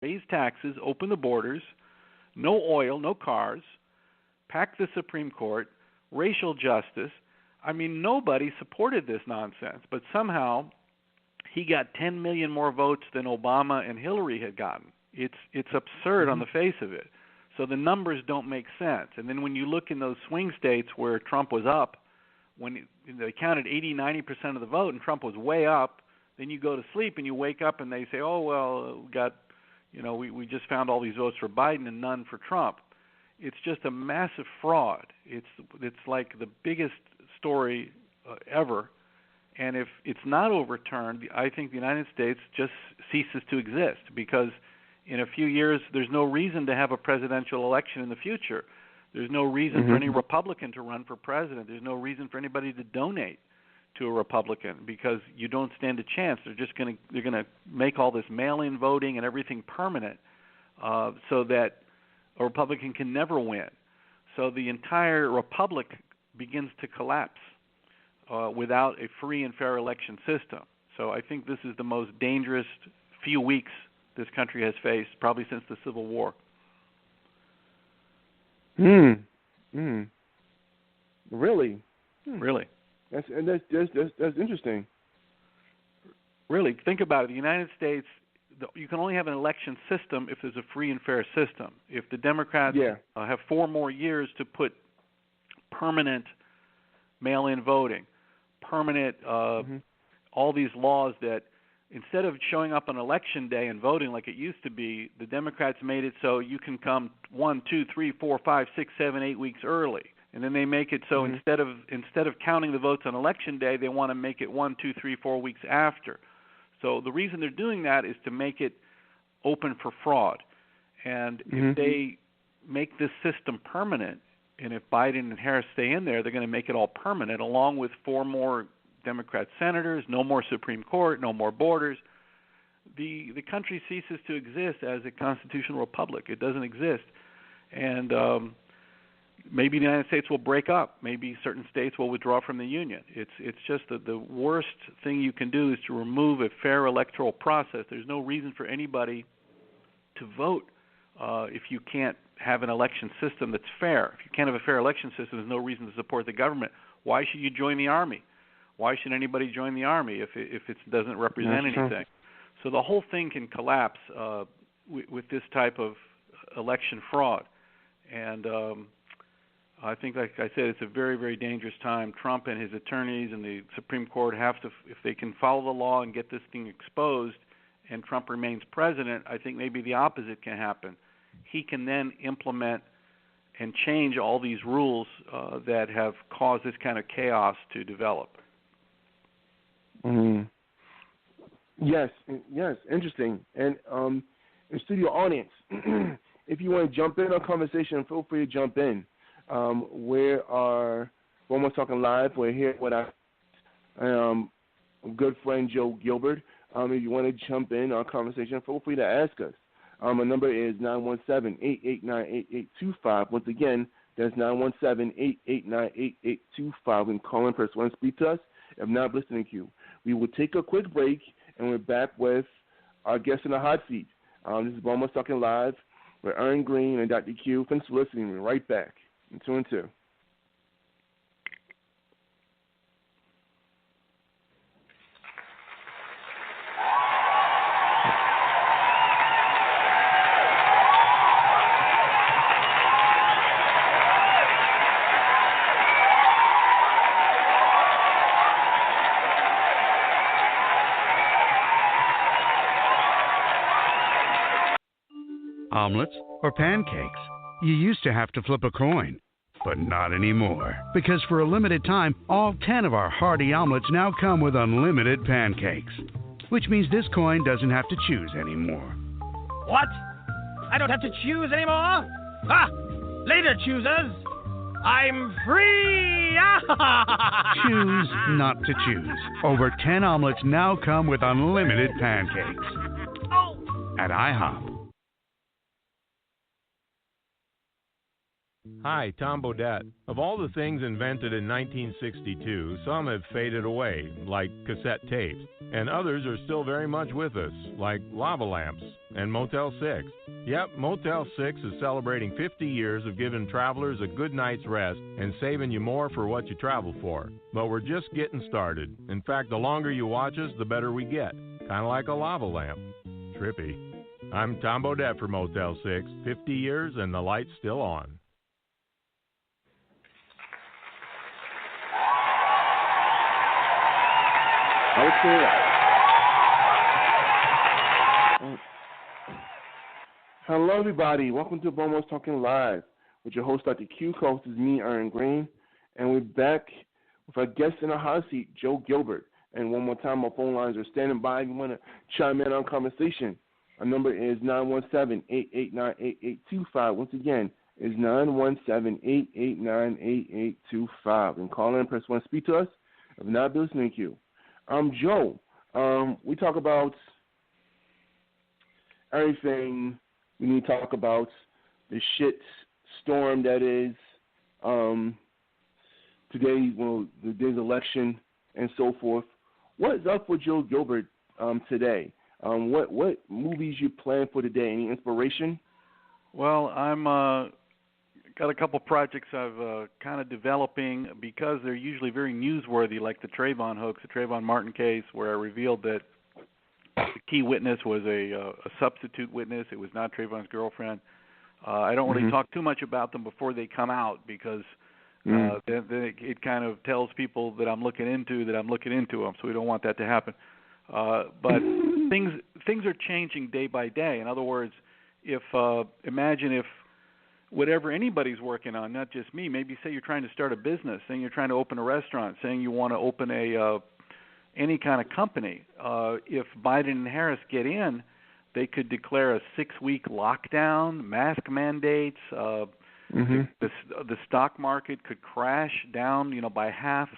raise taxes, open the borders, no oil, no cars, pack the Supreme Court, racial justice. I mean, nobody supported this nonsense, but somehow he got 10 million more votes than Obama and Hillary had gotten. It's absurd on the face of it. So the numbers don't make sense. And then when you look in those swing states where Trump was up, when they counted 80, 90% of the vote and Trump was way up, then you go to sleep and you wake up and they say, oh, well, we just found all these votes for Biden and none for Trump. It's just a massive fraud. It's like the biggest story ever. And if it's not overturned, I think the United States just ceases to exist, because in a few years there's no reason to have a presidential election in the future. There's no reason for any Republican to run for president. There's no reason for anybody to donate to a Republican, because you don't stand a chance. They're going to make all this mail-in voting and everything permanent, so that a Republican can never win. So the entire republic begins to collapse without a free and fair election system. So I think this is the most dangerous few weeks this country has faced, probably since the Civil War. Really? Really. That's interesting. Really, think about it. The United States, you can only have an election system if there's a free and fair system. If the Democrats have 4 more years to put permanent mail-in voting, permanent all these laws that instead of showing up on election day and voting like it used to be, the Democrats made it so you can come 1, 2, 3, 4, 5, 6, 7, 8 weeks early. And then they make it so instead of counting the votes on election day, they want to make it 1, 2, 3, 4 weeks after. So the reason they're doing that is to make it open for fraud. And if they make this system permanent, and if Biden and Harris stay in there, they're going to make it all permanent, along with 4 more Democrat senators, no more Supreme Court, no more borders. The country ceases to exist as a constitutional republic. It doesn't exist. And maybe the United States will break up. Maybe certain states will withdraw from the Union. It's just that the worst thing you can do is to remove a fair electoral process. There's no reason for anybody to vote if you can't have an election system that's fair. If you can't have a fair election system, there's no reason to support the government. Why should you join the Army? Why should anybody join the Army if it doesn't represent anything? So the whole thing can collapse with this type of election fraud. And I think, like I said, it's a very, very dangerous time. Trump and his attorneys and the Supreme Court have to, if they can follow the law and get this thing exposed and Trump remains president, I think maybe the opposite can happen. He can then implement and change all these rules that have caused this kind of chaos to develop. Yes, interesting. And studio audience, if you want to jump in on conversation, feel free to jump in. We are Almost Talking Live. We're here with our good friend Joel Gilbert. If you want to jump in on conversation, feel free to ask us. Our number is 917-889-8825. Once again, that's 917-889-8825. And call in person want to speak to us. If not, listening to you. We will take a quick break, and we're back with our guest in the hot seat. This is Almost Talking Live with Aaron Green and Dr. Q. Thanks for listening. We're right back. 2 and 2. Omelets or pancakes? You used to have to flip a coin, but not anymore. Because for a limited time, all 10 of our hearty omelets now come with unlimited pancakes. Which means this coin doesn't have to choose anymore. What? I don't have to choose anymore? Ah! Later, choosers! I'm free! Choose not to choose. Over 10 omelets now come with unlimited pancakes. Oh! At IHOP. Hi, Tom Bodette. Of all the things invented in 1962, some have faded away, like cassette tapes, and others are still very much with us, like lava lamps and Motel 6. Yep, Motel 6 is celebrating 50 years of giving travelers a good night's rest and saving you more for what you travel for. But we're just getting started. In fact, the longer you watch us, the better we get. Kind of like a lava lamp. Trippy. I'm Tom Bodette for Motel 6. 50 years and the light's still on. Okay. Hello, everybody. Welcome to Bomo's Talking Live with your host, Dr. Q. Co-host is me, Aaron Green, and we're back with our guest in the hot seat, Joel Gilbert. And one more time, our phone lines are standing by if you want to chime in on conversation. Our number is 917-889-8825. Once again, is 917-889-8825. And call in, press 1, speak to us. If not, be listening to you. Joe, we talk about everything we need to talk about, the shit storm that is today, the day's election and so forth. What is up with Joe Gilbert today? What movies you plan for today? Any inspiration? Well, I'm got a couple projects I've kind of developing because they're usually very newsworthy, like the Trayvon hoax, the Trayvon Martin case, where I revealed that the key witness was a substitute witness. It was not Trayvon's girlfriend. I don't really talk too much about them before they come out because then it kind of tells people that I'm looking into them, so we don't want that to happen. But things are changing day by day. In other words, imagine if whatever anybody's working on, not just me, maybe say you're trying to start a business, saying you're trying to open a restaurant, saying you want to open any kind of company. If Biden and Harris get in, they could declare a 6-week lockdown, mask mandates. The stock market could crash down, by half.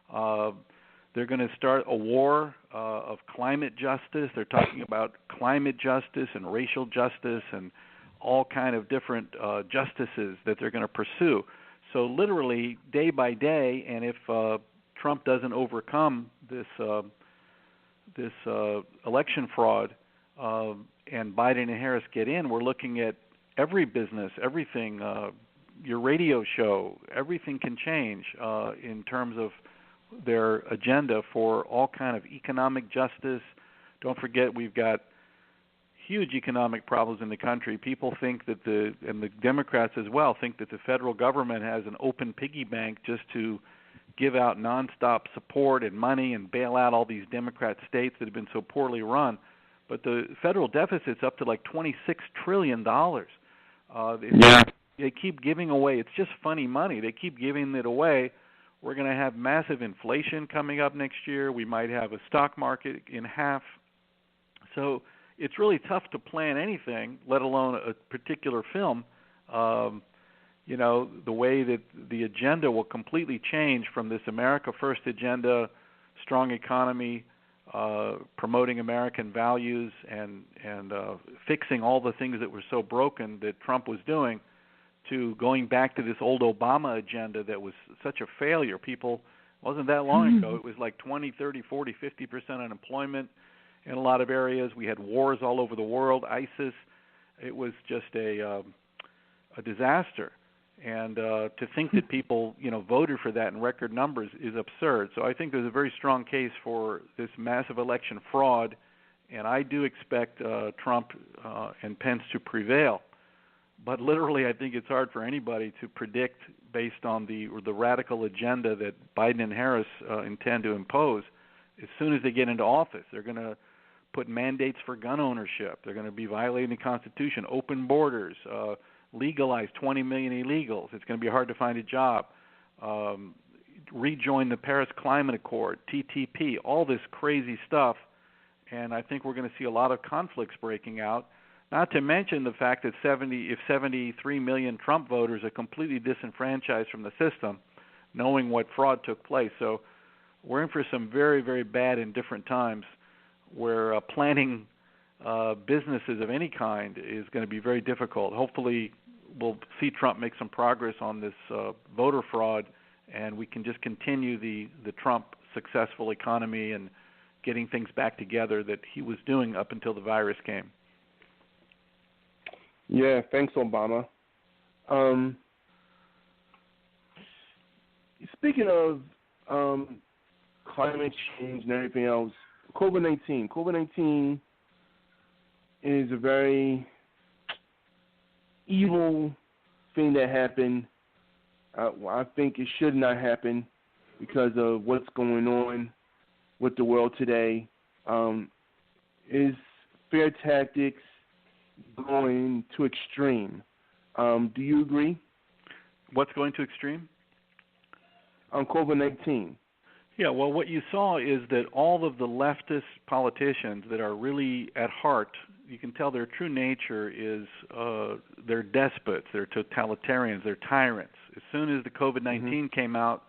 They're going to start a war of climate justice. They're talking about climate justice and racial justice and all kind of different justices that they're going to pursue. So literally day by day, and if Trump doesn't overcome this election fraud and Biden and Harris get in, we're looking at every business, everything, your radio show, everything can change in terms of their agenda for all kind of economic justice. Don't forget we've got huge economic problems in the country. People think that the Democrats as well think that the federal government has an open piggy bank just to give out nonstop support and money and bail out all these Democrat states that have been so poorly run. But the federal deficit's up to like $26 trillion. They keep giving away. It's just funny money. They keep giving it away. We're going to have massive inflation coming up next year. We might have a stock market in half. So it's really tough to plan anything, let alone a particular film. The way that the agenda will completely change from this America First agenda, strong economy, promoting American values, and fixing all the things that were so broken that Trump was doing, to going back to this old Obama agenda that was such a failure. People, wasn't that long ago, it was like 20, 30, 40, 50% unemployment in a lot of areas. We had wars all over the world, ISIS. It was just a disaster. And to think that people, voted for that in record numbers is absurd. So I think there's a very strong case for this massive election fraud, and I do expect Trump and Pence to prevail. But literally, I think it's hard for anybody to predict based on the radical agenda that Biden and Harris intend to impose. As soon as they get into office, they're going to put mandates for gun ownership. They're going to be violating the Constitution, open borders, legalize 20 million illegals. It's going to be hard to find a job. Rejoin the Paris Climate Accord, TTP, all this crazy stuff. And I think we're going to see a lot of conflicts breaking out. Not to mention the fact that 73 million Trump voters are completely disenfranchised from the system, knowing what fraud took place. So we're in for some very, very bad and different times where planning businesses of any kind is going to be very difficult. Hopefully we'll see Trump make some progress on this voter fraud, and we can just continue the Trump successful economy and getting things back together that he was doing up until the virus came. Yeah, thanks, Obama. Speaking of climate change and everything else, COVID-19 is a very evil thing that happened. I think it should not happen because of what's going on with the world today. Is fair tactics going to extreme? Do you agree? What's going to extreme? On COVID-19. Yeah, well, what you saw is that all of the leftist politicians that are really at heart, you can tell their true nature is they're despots, they're totalitarians, they're tyrants. As soon as the COVID-19 came out,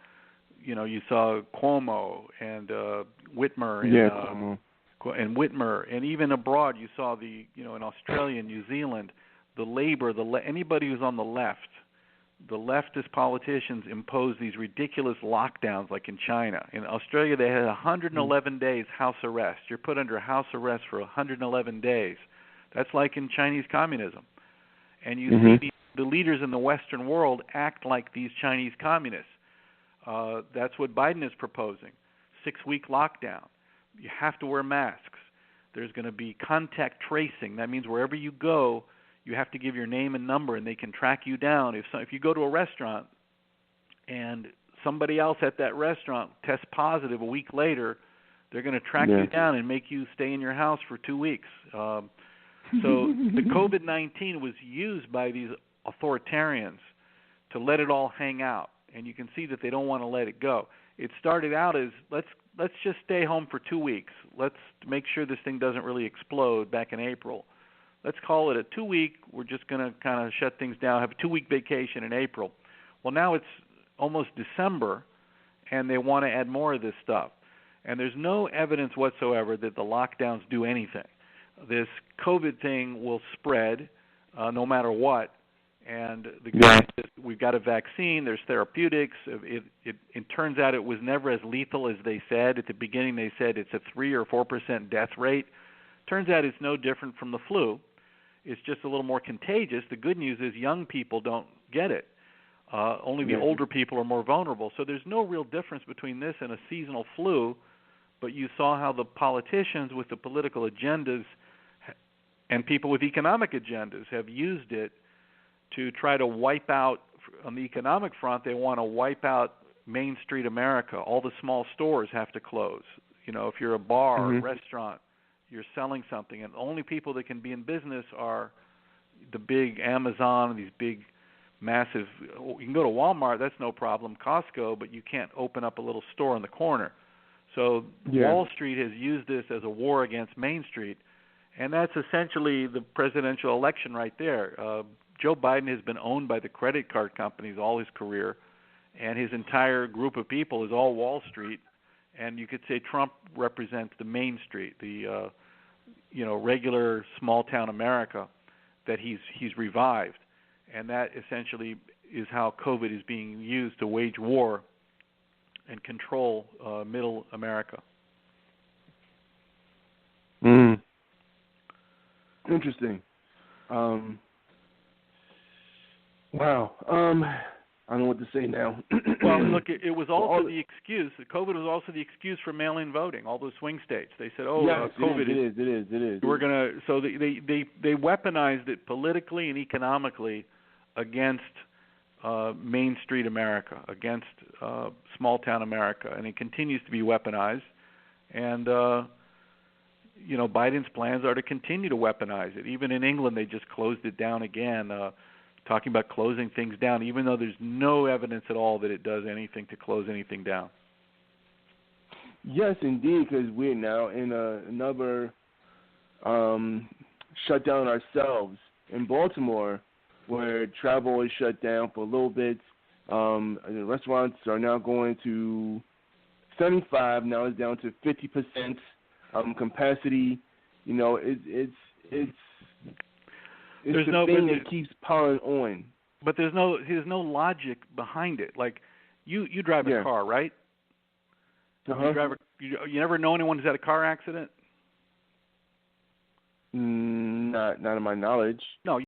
you saw Cuomo and Whitmer and Whitmer, and even abroad you saw in Australia and New Zealand, the Labor, anybody who's on the leftist politicians impose these ridiculous lockdowns like in China. In Australia, they had 111 days house arrest. You're put under house arrest for 111 days. That's like in Chinese communism. And you see the leaders in the Western world act like these Chinese communists. That's what Biden is proposing. 6-week lockdown. You have to wear masks. There's going to be contact tracing. That means wherever you go, you have to give your name and number, and they can track you down. If you go to a restaurant and somebody else at that restaurant tests positive a week later, they're going to track you down and make you stay in your house for 2 weeks. So the COVID-19 was used by these authoritarians to let it all hang out, and you can see that they don't want to let it go. It started out as let's just stay home for 2 weeks. Let's make sure this thing doesn't really explode back in April. Let's call it a 2-week. We're just going to kind of shut things down, have a 2-week vacation in April. Well, now it's almost December, and they want to add more of this stuff. And there's no evidence whatsoever that the lockdowns do anything. This COVID thing will spread no matter what. And we've got a vaccine. There's therapeutics. It turns out it was never as lethal as they said. At the beginning, they said it's a 3 or 4% death rate. Turns out it's no different from the flu. It's just a little more contagious. The good news is young people don't get it. Only the older people are more vulnerable. So there's no real difference between this and a seasonal flu, but you saw how the politicians with the political agendas and people with economic agendas have used it to try to wipe out, on the economic front, they want to wipe out Main Street America. All the small stores have to close. If you're a bar or a restaurant, you're selling something, and the only people that can be in business are the big Amazon, these big, massive. You can go to Walmart, that's no problem, Costco, but you can't open up a little store on the corner. So Wall Street has used this as a war against Main Street, and that's essentially the presidential election right there. Joe Biden has been owned by the credit card companies all his career, and his entire group of people is all Wall Street. And you could say Trump represents the Main Street, the regular small-town America that he's revived. And that essentially is how COVID is being used to wage war and control middle America. Interesting. Wow. I don't know what to say now. Well, look, it was also the excuse. COVID was also the excuse for mail-in voting. All those swing states. They said, COVID it is. We're gonna. So they weaponized it politically and economically against Main Street America, against small-town America, and it continues to be weaponized. And Biden's plans are to continue to weaponize it. Even in England, they just closed it down again. Talking about closing things down, even though there's no evidence at all that it does anything to close anything down. Yes, indeed, because we're now in another shutdown ourselves in Baltimore, where travel is shut down for a little bit. The restaurants are now going to 75. Now it's down to 50% capacity. It's There's the thing that keeps piling on. But there's no logic behind it. Like you drive a car, right? Uh-huh. You never know anyone who's had a car accident? Not in my knowledge. No,